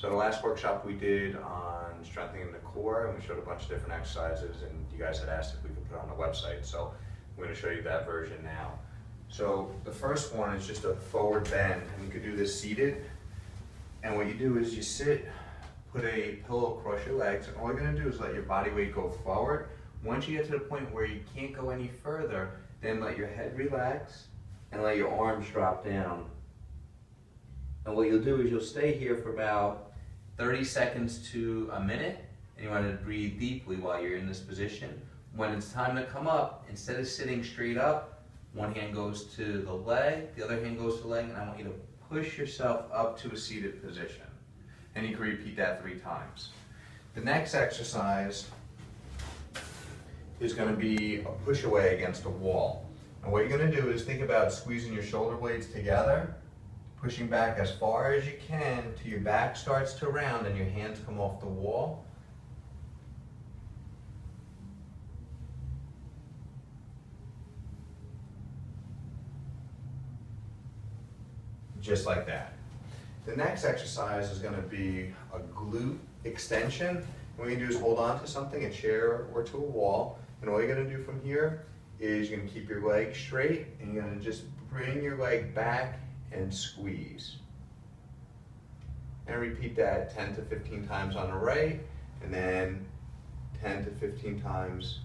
So the last workshop we did on strengthening the core, and we showed a bunch of different exercises, and you guys had asked if we could put it on the website, so I'm going to show you that version now. So the first one is just a forward bend, and you could do this seated, and what you do is you sit, put a pillow across your legs, and all you're going to do is let your body weight go forward. Once you get to the point where you can't go any further, then let your head relax and let your arms drop down. And what you'll do is you'll stay here for about 30 seconds to a minute, and you want to breathe deeply while you're in this position. When it's time to come up, instead of sitting straight up, one hand goes to the leg, the other hand goes to the leg, and I want you to push yourself up to a seated position. And you can repeat that 3 times. The next exercise is going to be a push away against a wall. And what you're going to do is think about squeezing your shoulder blades together, pushing back as far as you can till your back starts to round and your hands come off the wall. Just like that. The next exercise is going to be a glute extension. What you do is hold on to something, a chair or to a wall, and all you're going to do from here is you're going to keep your leg straight, and you're going to just bring your leg back and squeeze. And repeat that 10 to 15 times on the right, and then 10 to 15 times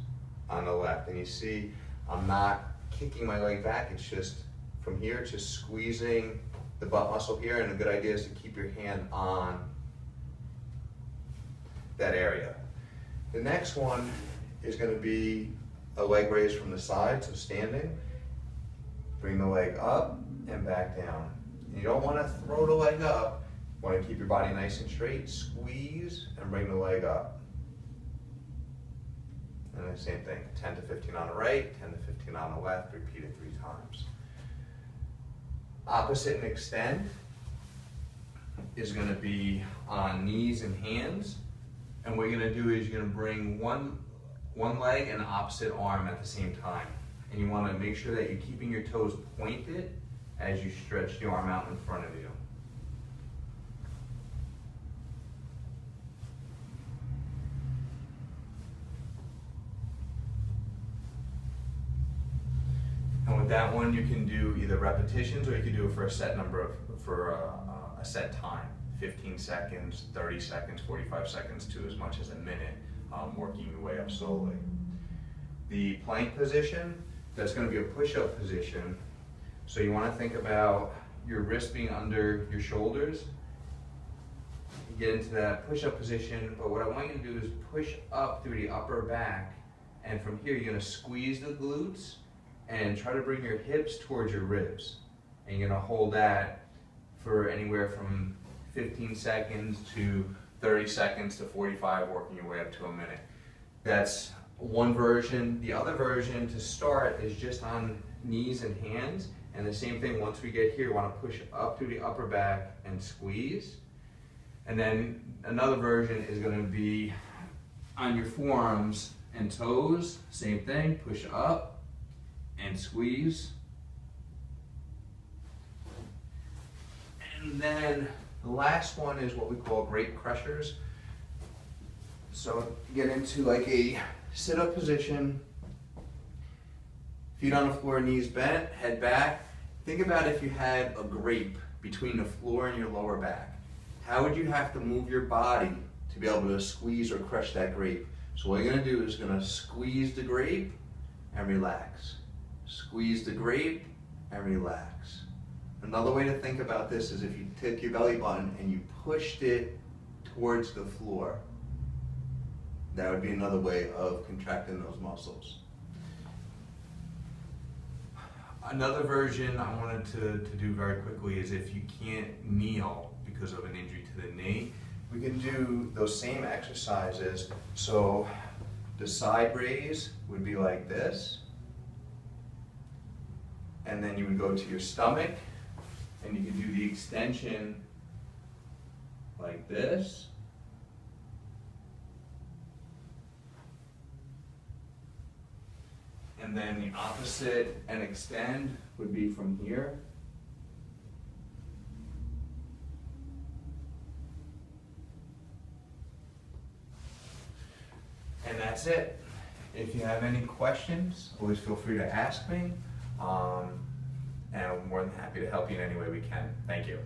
on the left. And you see, I'm not kicking my leg back, it's just from here, just squeezing the butt muscle here, and a good idea is to keep your hand on that area. The next one is going to be a leg raise from the side, so standing. Bring the leg up and back down. You don't want to throw the leg up. You want to keep your body nice and straight. Squeeze and bring the leg up. And the same thing, 10 to 15 on the right, 10 to 15 on the left. Repeat it 3 times. Opposite and extend is going to be on knees and hands. And what you're going to do is you're going to bring one leg and the opposite arm at the same time. And you want to make sure that you're keeping your toes pointed as you stretch the arm out in front of you. And with that one, you can do either repetitions or you can do it for a set a set time. 15 seconds, 30 seconds, 45 seconds to as much as a minute, working your way up slowly. The plank position, that's going to be a push-up position. So you want to think about your wrist being under your shoulders. You get into that push-up position, but what I want you to do is push up through the upper back, and from here you're going to squeeze the glutes and try to bring your hips towards your ribs. And you're going to hold that for anywhere from 15 seconds to 30 seconds to 45, working your way up to a minute. That's one version. The other version to start is just on knees and hands. And the same thing, once we get here, you want to push up through the upper back and squeeze. And then another version is going to be on your forearms and toes. Same thing, push up and squeeze. And then the last one is what we call great crushers. So get into like a sit-up position, feet on the floor, knees bent, head back. Think about if you had a grape between the floor and your lower back. How would you have to move your body to be able to squeeze or crush that grape? So what you're going to do is going to squeeze the grape and relax. Squeeze the grape and relax. Another way to think about this is if you take your belly button and you pushed it towards the floor. That would be another way of contracting those muscles. Another version I wanted to do very quickly is if you can't kneel because of an injury to the knee, we can do those same exercises. So the side raise would be like this. And then you would go to your stomach and you can do the extension like this. And then the opposite and extend would be from here. And that's it. If you have any questions, always feel free to ask me. And I'm more than happy to help you in any way we can. Thank you.